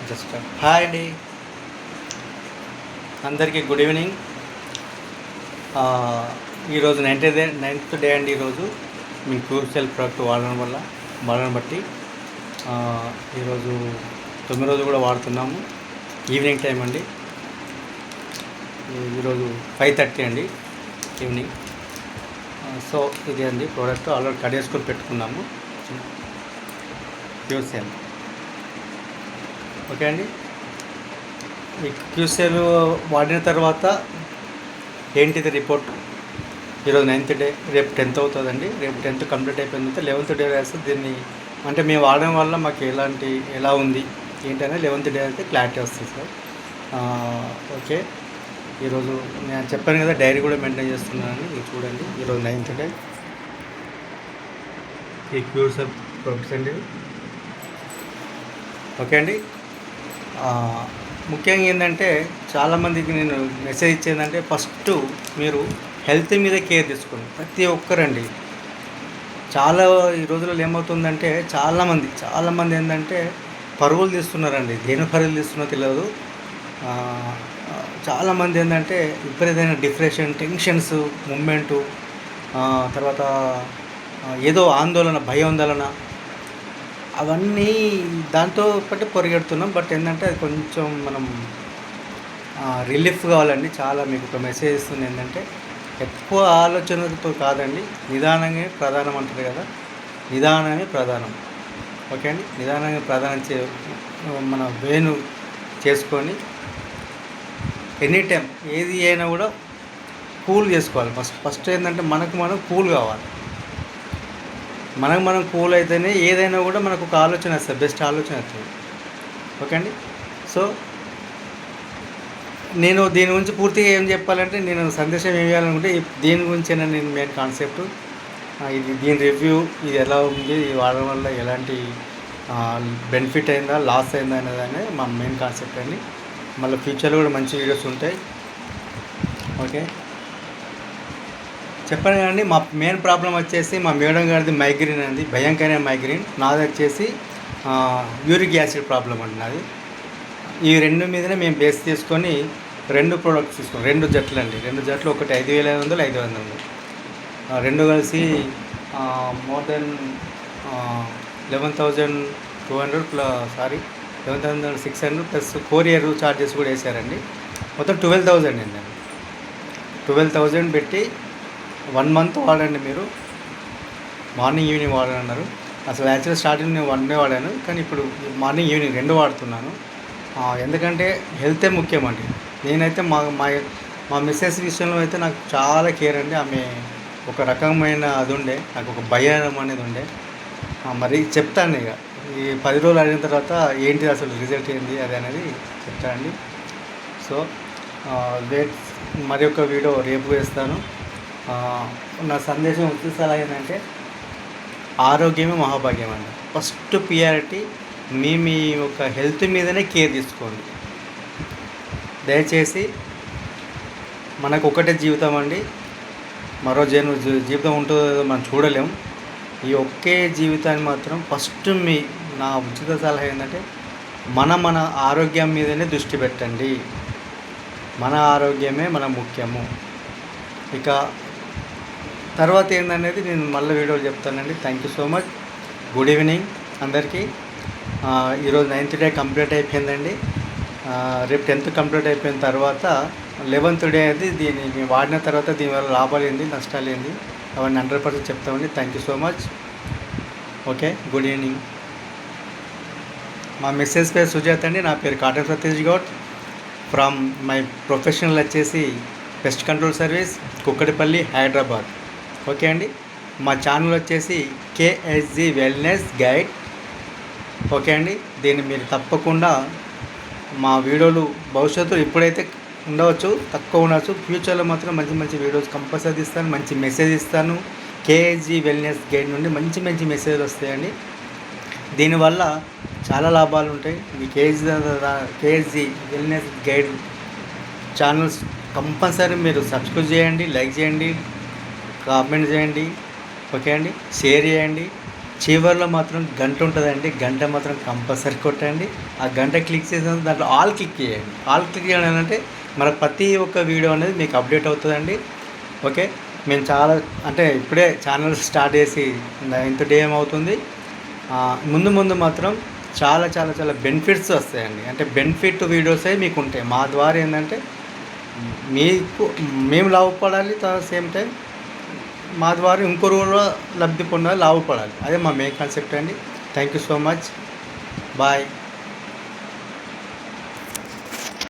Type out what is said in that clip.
Just hi అండి, అందరికీ good evening. ఈరోజు నైన్త్ డే అండి. ఈరోజు మీ క్రూషియల్ ప్రోడక్ట్ వాడడం బట్టి ఈరోజు 9 రోజు కూడా వాడుతున్నాము. ఈవినింగ్ టైం అండి. ఈరోజు 5:30 అండి ఈవినింగ్. సో ఇది అండి ప్రోడక్ట్. ఆల్రెడీ కడేసుకొని పెట్టుకున్నాము. క్యూసెల్ ఓకే అండి. ఈ క్యూసెల్ వాడిన తర్వాత ఏంటిది రిపోర్ట్? ఈరోజు 9th డే, రేపు 10th అవుతుందండి. రేపు 10th కంప్లీట్ అయిపోయిన తర్వాత 11th డే వేస్తే దీన్ని అంటే మేము వాడడం వల్ల మాకు ఎలా ఉంది ఏంటనే 11th డే అయితే క్లారిటీ వస్తుంది సార్. ఓకే, ఈరోజు నేను చెప్పాను కదా డైరీ కూడా మెయింటైన్ చేస్తున్నానని. ఇది చూడండి, ఈరోజు 9th డే. ఈ క్యూసెల్ ప్రొడక్ట్స్ అండి. ఓకే అండి. ముఖ్యంగా ఏంటంటే చాలామందికి నేను మెసేజ్ ఇచ్చేదంటే ఫస్ట్ మీరు హెల్త్ మీద కేర్ తీసుకోండి, ప్రతి ఒక్కరండి. చాలా ఈ రోజుల్లో ఏమవుతుందంటే చాలామంది ఏంటంటే పరుగులు తీస్తున్నారండి. దేని పరుగులు తీస్తున్నో తెలియదు. చాలామంది ఏంటంటే విపరీతమైన డిప్రెషన్, టెన్షన్స్, మూమెంటు, తర్వాత ఏదో ఆందోళన, భయాందోళన, అవన్నీ దాంతో పాటు పరిగెడుతున్నాం. బట్ ఏంటంటే అది కొంచెం మనం రిలీఫ్ కావాలండి. చాలా మీకు ఒక మెసేజ్ ఇస్తుంది ఏంటంటే ఎక్కువ ఆలోచనతో కాదండి, నిదానంగా ప్రధానం అంటారు కదా, నిదానమే ప్రధానం. ఓకే అండి. నిదానంగా మన వేను చేసుకొని ఎనీ టైం ఏది అయినా కూడా కూల్ చేసుకోవాలి. ఫస్ట్ ఏంటంటే మనం కూల్ కావాలి. మనం కూల్ అయితేనే ఏదైనా కూడా మనకు ఒక ఆలోచన వస్తుంది, బెస్ట్ ఆలోచన వస్తుంది. ఓకే అండి. సో నేను దీని గురించి పూర్తిగా ఏం చెప్పాలంటే, నేను సందేశం ఏం చేయాలనుకుంటే దీని గురించేనా నేను మెయిన్ కాన్సెప్ట్. దీని రివ్యూ, ఇది ఎలా ఉంది, ఇది వాడడం వల్ల ఎలాంటి బెనిఫిట్ అయిందా, లాస్ అయిందా అనేది మా మెయిన్ కాన్సెప్ట్ అండి. మళ్ళీ ఫ్యూచర్లో కూడా మంచి వీడియోస్ ఉంటాయి. ఓకే, చెప్పాను కదండి. మా మెయిన్ ప్రాబ్లం వచ్చేసి మా మేడం గారిది మైగ్రేన్ అండి, భయంకరమైన మైగ్రేన్. నాది వచ్చేసి యూరిక్ యాసిడ్ ప్రాబ్లం అండి నాది. ఈ రెండు మీదనే మేము బేస్ తీసుకొని 2 ప్రోడక్ట్స్ తీసుకున్నాం. 2 జట్లు అండి, 2 జట్లు. ఒకటి 5,500, 500, రెండు కలిసి more than 11,200 11,600 plus courier charges కూడా వేసారండి. మొత్తం 12,000 అండి. 12,000 పెట్టి 1 month వాడండి మీరు. మార్నింగ్ ఈవినింగ్ వాడన్నారు. అసలు యాక్చువల్ స్టార్టింగ్ నేను 1 డే వాడాను, కానీ ఇప్పుడు మార్నింగ్ ఈవినింగ్ 2 వాడుతున్నాను. ఎందుకంటే హెల్తే ముఖ్యం అండి. నేనైతే మా మిస్సెస్ విషయంలో అయితే నాకు చాలా కేర్ అండి. ఆమె ఒక రకమైన అది ఉండే, నాకు ఒక భయం అనేది ఉండే. మరి చెప్తాను ఇక ఈ 10 రోజులు అయిన తర్వాత ఏంటి అసలు రిజల్ట్ ఏంటి అది అనేది చెప్తానండి. సో వెయిట్, మరి ఒక వీడియో రేపు వేస్తాను. నా సందేశం వచ్చేసలా ఏంటంటే ఆరోగ్యమే మహాభాగ్యం అండి. ఫస్ట్ ప్రియారిటీ మీ యొక్క హెల్త్ మీదనే కేర్ తీసుకోండి దయచేసి. మనకు ఒకటే జీవితం అండి, మరో జీవితం ఉంటుందో మనం చూడలేం. ఈ ఒకే జీవితాన్ని మాత్రం ఫస్ట్ నా ఉచిత సలహా ఏంటంటే మన ఆరోగ్యం మీదనే దృష్టి పెట్టండి. మన ఆరోగ్యమే మన ముఖ్యము. ఇక తర్వాత ఏందనేది నేను మళ్ళీ వీడియోలు చెప్తానండి. Thank you so much. Good evening అందరికీ. ఈరోజు 9th డే కంప్లీట్ అయిపోయిందండి. రేపు 10th కంప్లీట్ అయిపోయిన తర్వాత 11th డే అది దీన్ని వాడిన తర్వాత దీనివల్ల లాభాలు ఏంది, నష్టాలు ఏంది, అవన్నీ 100% చెప్తామండి. Thank you so much. Okay, good evening. మా మెసేజ్ పేరు సుజాత్ అండి, నా పేరు Katan Satish Goud. From my professional వచ్చేసి pest control service, Kukatpally, Hyderabad. Okay అండి. మా ఛానల్ వచ్చేసి కేఎస్జీ వెల్నెస్ గైడ్. ఓకే అండి. దీన్ని మీరు తప్పకుండా మా వీడియోలు భవిష్యత్తులో ఇప్పుడైతే ఉండవచ్చు, తక్కువ ఉండవచ్చు, ఫ్యూచర్లో మాత్రం మంచి మంచి వీడియోస్ కంపల్సరీ ఇస్తాను, మంచి మెసేజ్ ఇస్తాను. కేఎస్జీ వెల్నెస్ గైడ్ నుండి మంచి మంచి మెసేజ్లు వస్తాయండి. దీనివల్ల చాలా లాభాలు ఉంటాయి. ఈ కేఎస్జీ వెల్నెస్ గైడ్ ఛానల్స్ కంపల్సరీ మీరు సబ్స్క్రైబ్ చేయండి, లైక్ చేయండి, కామెంట్ చేయండి. ఓకే అండి, షేర్ చేయండి. చివర్లో మాత్రం గంట ఉంటుందండి, గంట మాత్రం కంపల్సరీ కొట్టండి. ఆ గంట క్లిక్ చేసిన దాంట్లో ఆల్ క్లిక్ చేయండి. ఆల్ క్లిక్ చేయడం అంటే మన ప్రతి ఒక్క వీడియో అనేది మీకు అప్డేట్ అవుతుందండి. ఓకే, మేము చాలా అంటే ఇప్పుడే ఛానల్ స్టార్ట్ చేసి ఇంత డే ఏమవుతుంది. ముందు ముందు మాత్రం చాలా చాలా చాలా బెనిఫిట్స్ వస్తాయండి. అంటే బెనిఫిట్ వీడియోసే మీకు ఉంటాయి. మా ద్వారా ఏంటంటే మీకు మేము లాభపడాలి, సేమ్ టైం మా ద్వారా ఇంకొకరు కూడా లబ్ధి పొందాలి, లాభపడాలి. అదే మా మెయిన్ కాన్సెప్ట్ అండి. Thank you so much. Bye.